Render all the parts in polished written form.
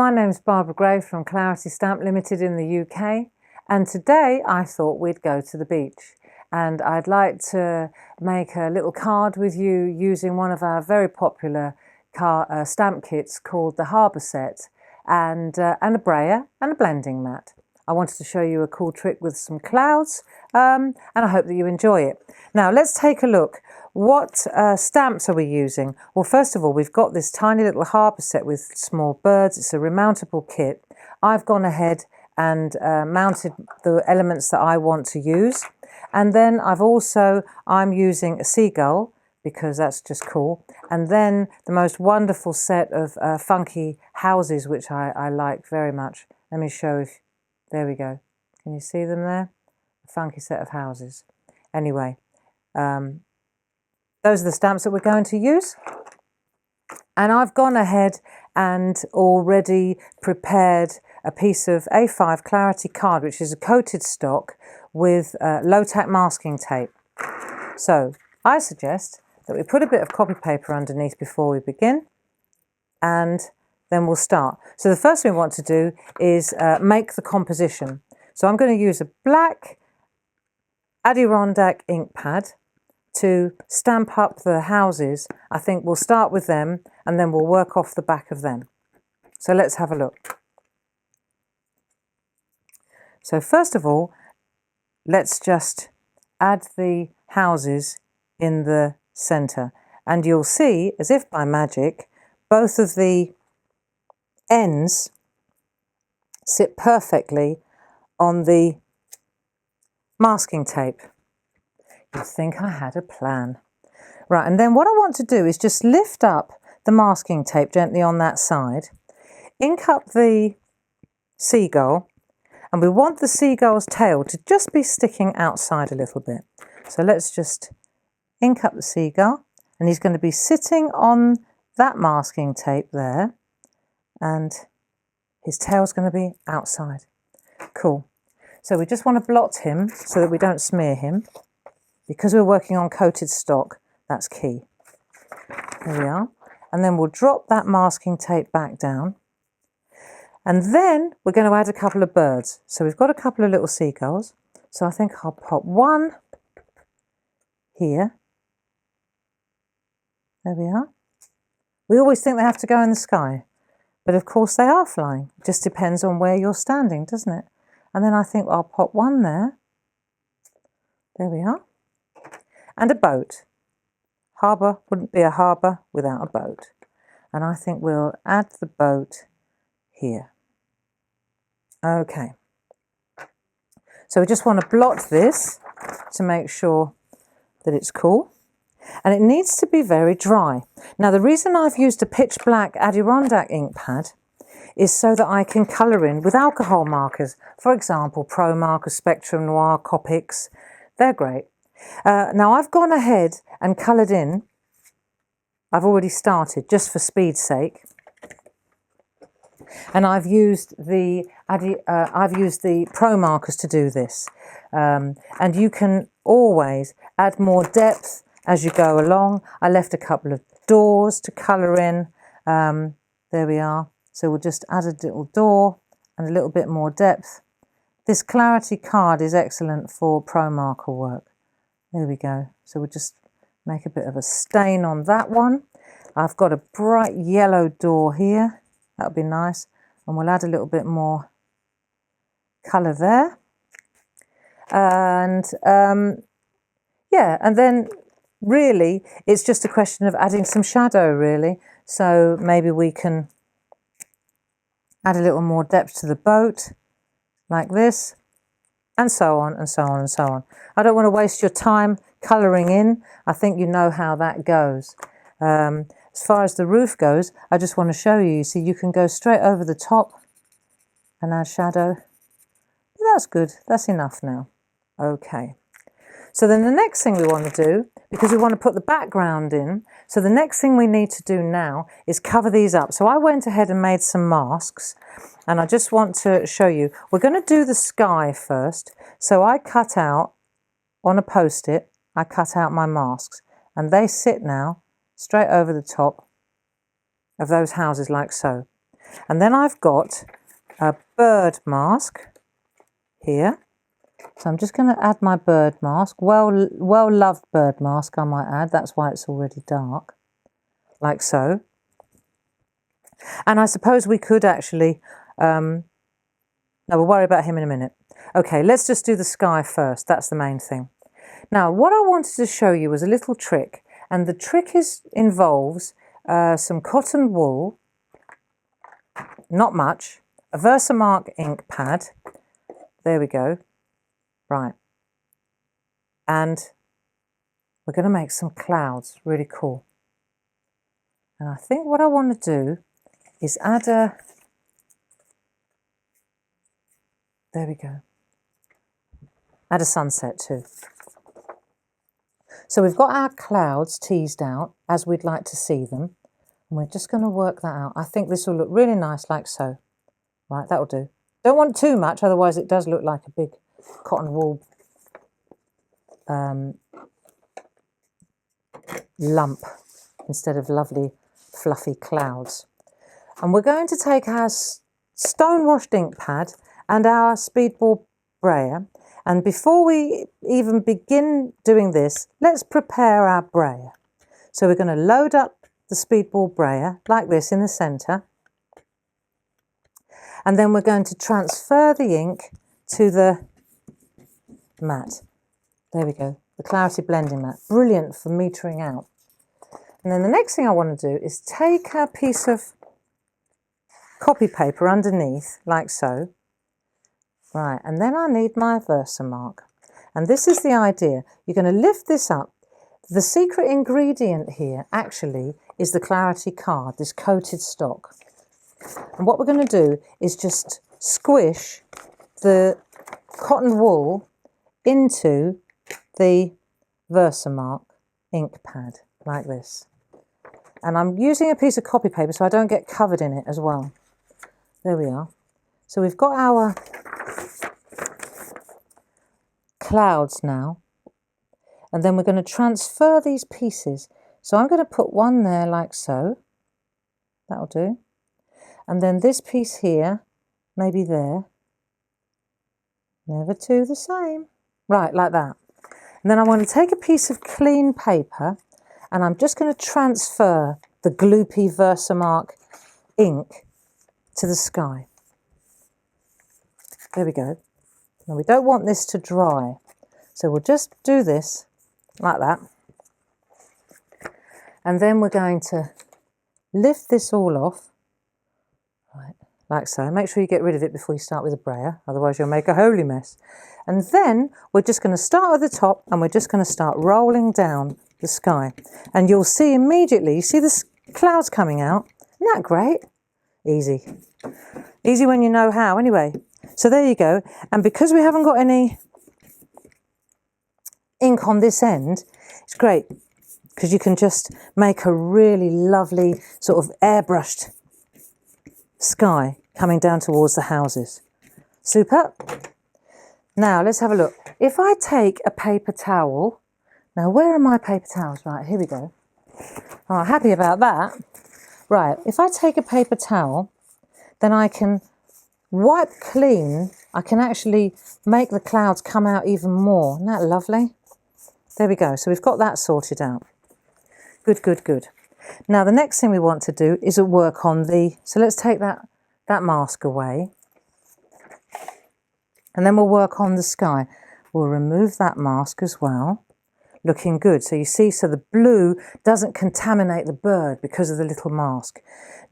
my name's Barbara Gray from Claritystamp Limited in the UK, and today I thought we'd go to the beach, and I'd like to make a little card with you using one of our very popular stamp kits called the Harbour set, and a brayer and a blending mat. I wanted to show you a cool trick with some clouds, and I hope that you enjoy it. Now let's take a look. What stamps are we using? Well, first of all, we've got this tiny little Harbour set with small birds. It's a remountable kit. I've gone ahead and mounted the elements that I want to use. And then I'm using a Seagull because that's just cool. And then the most wonderful set of funky houses, which I like very much. Let me show if, there we go. Can you see them there? A funky set of houses. Anyway, those are the stamps that we're going to use. And I've gone ahead and already prepared a piece of A5 Clarity card, which is a coated stock with low-tack masking tape. So I suggest that we put a bit of copy paper underneath before we begin, and then we'll start. So the first thing we want to do is make the composition. So I'm going to use a black Adirondack ink pad to stamp up the houses. I think we'll start with them and then we'll work off the back of them. So let's have a look. So first of all, let's just add the houses in the centre, and you'll see, as if by magic, both of the ends sit perfectly on the masking tape. You'd think I had a plan. Right, and then what I want to do is just lift up the masking tape gently on that side, ink up the seagull, and we want the seagull's tail to just be sticking outside a little bit. So let's just ink up the seagull, and he's going to be sitting on that masking tape there, and his tail's going to be outside. Cool. So we just want to blot him so that we don't smear him. Because we're working on coated stock, that's key. There we are. And then we'll drop that masking tape back down. And then we're going to add a couple of birds. So we've got a couple of little seagulls. So I think I'll pop one here. There we are. We always think they have to go in the sky, but of course they are flying. It just depends on where you're standing, doesn't it? And then I think I'll pop one there. There we are. And a boat. Harbour wouldn't be a harbour without a boat. And I think we'll add the boat here. Okay. So we just want to blot this to make sure that it's cool. And it needs to be very dry. Now the reason I've used a pitch black Adirondack ink pad is so that I can colour in with alcohol markers. For example, Promarker, Spectrum Noir, Copics. They're great. Now I've gone ahead and coloured in. I've already started just for speed's sake, and I've used the Pro markers to do this. And you can always add more depth as you go along. I left a couple of doors to colour in. There we are. So we'll just add a little door and a little bit more depth. This Clarity card is excellent for Pro marker work. There we go. So we'll just make a bit of a stain on that one. I've got a bright yellow door here. That'll be nice. And we'll add a little bit more colour there. And yeah, and then really it's just a question of adding some shadow, really. So maybe we can add a little more depth to the boat, like this. And so on, and so on, and so on. I don't want to waste your time colouring in. I think you know how that goes. As far as the roof goes, I just want to show you. See, you can go straight over the top and add shadow. But that's good. That's enough now. Okay. So then the next thing we want to do, because we want to put the background in, so the next thing we need to do now is cover these up. So I went ahead and made some masks. And I just want to show you, we're going to do the sky first. So I cut out, on a post-it, I cut out my masks. And they sit now straight over the top of those houses like so. And then I've got a bird mask here. So I'm just going to add my bird mask. Well-loved bird mask, I might add. That's why it's already dark, like so. And I suppose we could actually... no, we'll worry about him in a minute. Okay, let's just do the sky first. That's the main thing. Now, what I wanted to show you was a little trick. And the trick involves some cotton wool, not much, a Versamark ink pad. There we go. Right. And we're going to make some clouds. Really cool. And I think what I want to do is add a... There we go. Add a sunset too. So we've got our clouds teased out as we'd like to see them. And we're just going to work that out. I think this will look really nice like so. Right, that'll do. Don't want too much, otherwise it does look like a big cotton wool lump instead of lovely fluffy clouds. And we're going to take our Stonewashed ink pad and our Speedball Brayer. And before we even begin doing this, let's prepare our brayer. So we're going to load up the Speedball Brayer like this in the centre. And then we're going to transfer the ink to the mat. There we go, the Clarity blending mat. Brilliant for metering out. And then the next thing I want to do is take a piece of copy paper underneath, like so. Right, and then I need my Versamark. And this is the idea. You're going to lift this up. The secret ingredient here actually is the Clarity card, this coated stock. And what we're going to do is just squish the cotton wool into the Versamark ink pad, like this. And I'm using a piece of copy paper so I don't get covered in it as well. There we are. So we've got our clouds now, and then we're going to transfer these pieces. So I'm going to put one there like so. That'll do. And then this piece here, maybe there. Never two the same. Right, like that. And then I want to take a piece of clean paper and I'm just going to transfer the gloopy Versamark ink to the sky. There we go. Now we don't want this to dry, so we'll just do this like that. And then we're going to lift this all off, right, like so. Make sure you get rid of it before you start with the brayer, otherwise you'll make a holy mess. And then we're just going to start at the top and we're just going to start rolling down the sky. And you'll see immediately, you see the clouds coming out? Isn't that great? Easy. Easy when you know how, anyway. So there you go. And because we haven't got any ink on this end, it's great because you can just make a really lovely sort of airbrushed sky coming down towards the houses. Super. Now let's have a look. If I take a paper towel, now where are my paper towels? Right, here we go. Oh, happy about that. Right, if I take a paper towel, then I can wipe clean. I can actually make the clouds come out even more. Isn't that lovely? There we go. So we've got that sorted out. Good, good, good. Now the next thing we want to do is work on so let's take that mask away. And then we'll work on the sky. We'll remove that mask as well. Looking good. So you see, so the blue doesn't contaminate the bird because of the little mask.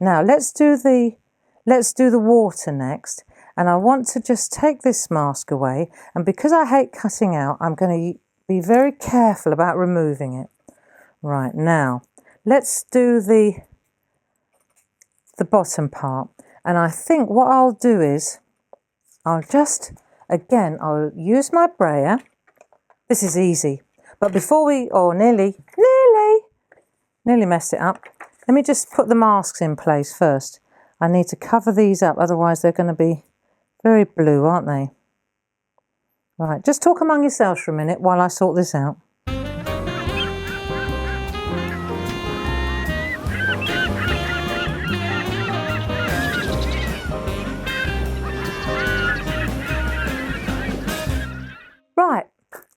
Now let's do the water next. And I want to just take this mask away. And because I hate cutting out, I'm going to be very careful about removing it. Right, now let's do the bottom part. And I think what I'll do is I'll just, again, I'll use my brayer. This is easy. But before we, nearly messed it up. Let me just put the masks in place first. I need to cover these up, otherwise they're going to be very blue, aren't they? Right, just talk among yourselves for a minute while I sort this out.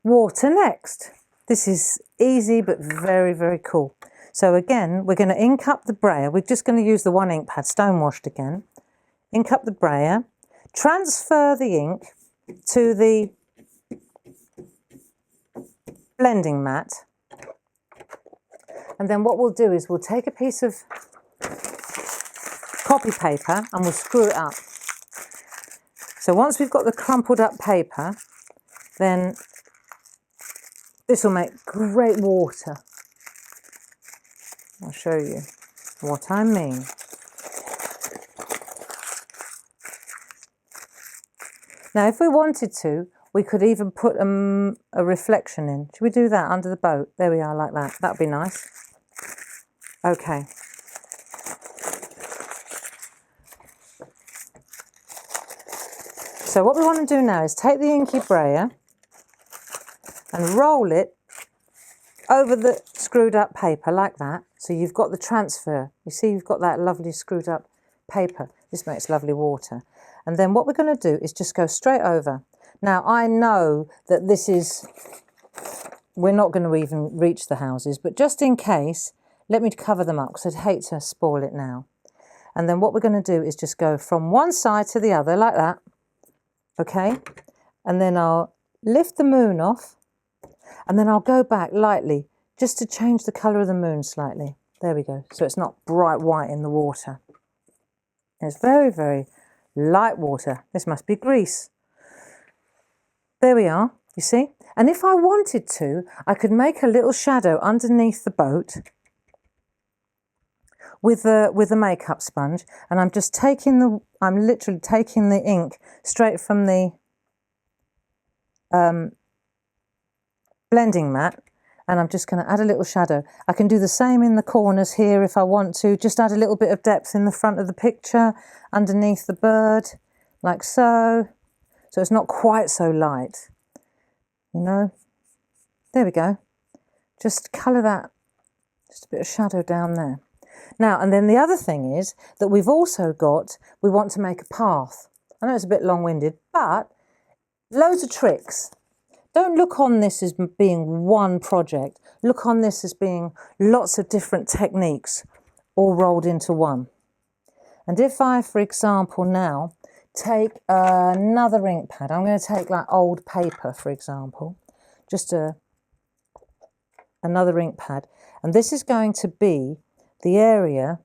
water next. This is easy but very, very cool. So again, we're going to ink up the brayer. We're just going to use the one ink pad, Stonewashed again. Ink up the brayer, transfer the ink to the blending mat. And then what we'll do is we'll take a piece of copy paper and we'll screw it up. So once we've got the crumpled up paper, then this will make great water. I'll show you what I mean. Now, if we wanted to, we could even put a reflection in. Should we do that under the boat? There we are, like that. That would be nice. Okay. So what we want to do now is take the inky brayer and roll it over the screwed up paper like that. So you've got the transfer. You see you've got that lovely screwed up paper. This makes lovely water. And then what we're going to do is just go straight over. Now I know that this is, we're not going to even reach the houses, but just in case, let me cover them up because I'd hate to spoil it now. And then what we're going to do is just go from one side to the other like that. Okay, and then I'll lift the moon off and then I'll go back lightly just to change the colour of the moon slightly. There we go. So it's not bright white in the water. It's very, very light water. This must be grease. There we are, you see? And if I wanted to, I could make a little shadow underneath the boat with the makeup sponge, and I'm just taking I'm literally taking the ink straight from the blending mat, and I'm just going to add a little shadow. I can do the same in the corners here if I want to, just add a little bit of depth in the front of the picture, underneath the bird, like so. So it's not quite so light, you know. There we go. Just colour that, just a bit of shadow down there. Now, and then the other thing is that we've also got, we want to make a path. I know it's a bit long-winded, but loads of tricks. Don't look on this as being one project. Look on this as being lots of different techniques all rolled into one. And if I, for example, now take another ink pad, I'm going to take like old paper, for example, just another ink pad. And this is going to be the area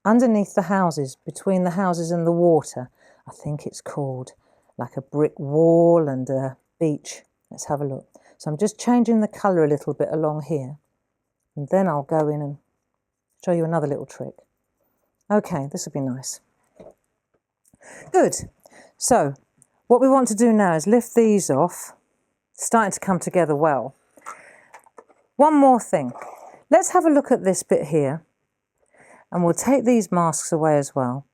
underneath the houses, between the houses and the water. I think it's called like a brick wall and a beach. Let's have a look. So I'm just changing the colour a little bit along here. And then I'll go in and show you another little trick. Okay, this will be nice. Good. So what we want to do now is lift these off. It's starting to come together well. One more thing. Let's have a look at this bit here. And we'll take these masks away as well.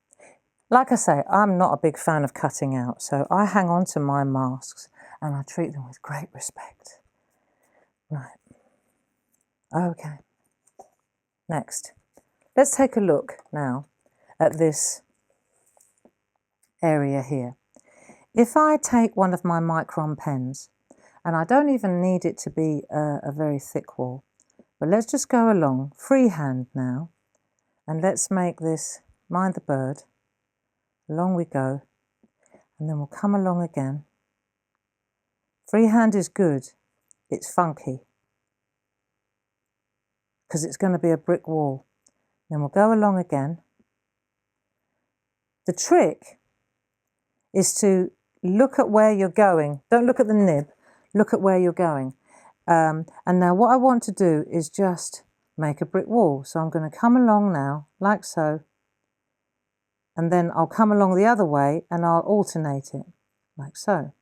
Like I say, I'm not a big fan of cutting out, so I hang on to my masks and I treat them with great respect. Right. Okay. Next. Let's take a look now at this area here. If I take one of my Micron pens, and I don't even need it to be a very thick wall, but let's just go along, freehand now, and let's make this, mind the bird, along we go, and then we'll come along again. Freehand is good, it's funky, because it's going to be a brick wall. Then we'll go along again. The trick is to look at where you're going. Don't look at the nib, look at where you're going. And now what I want to do is just make a brick wall. So I'm going to come along now, like so, and then I'll come along the other way and I'll alternate it, like so.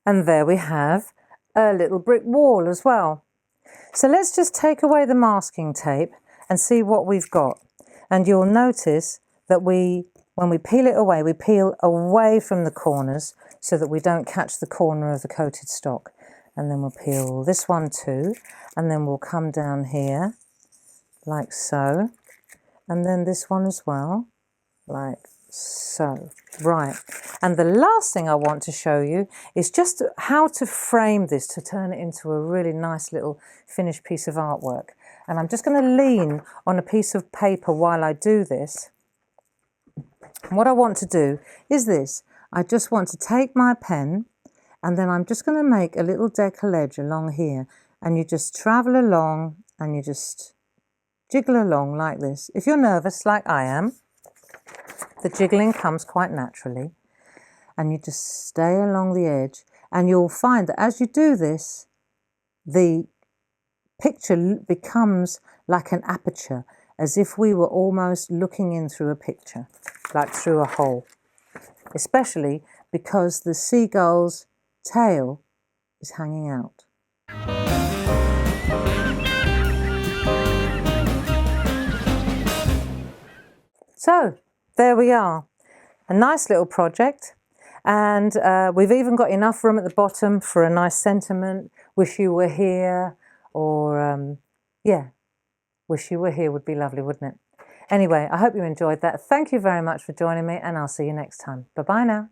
And there we have a little brick wall as well. So let's just take away the masking tape and see what we've got. And you'll notice that when we peel it away, we peel away from the corners so that we don't catch the corner of the coated stock. And then we'll peel this one too, and then we'll come down here like so, and then this one as well, like so. Right, and the last thing I want to show you is just how to frame this to turn it into a really nice little finished piece of artwork. And I'm just going to lean on a piece of paper while I do this. And what I want to do is this. I just want to take my pen, and then I'm just going to make a little deckle edge along here, and you just travel along and you just jiggle along like this. If you're nervous like I am, the jiggling comes quite naturally, and you just stay along the edge, and you'll find that as you do this, the picture becomes like an aperture, as if we were almost looking in through a picture, like through a hole, especially because the seagull's tail is hanging out. So there we are, a nice little project, and we've even got enough room at the bottom for a nice sentiment, wish you were here, or yeah, wish you were here would be lovely, wouldn't it? Anyway, I hope you enjoyed that. Thank you very much for joining me, and I'll see you next time. Bye-bye now.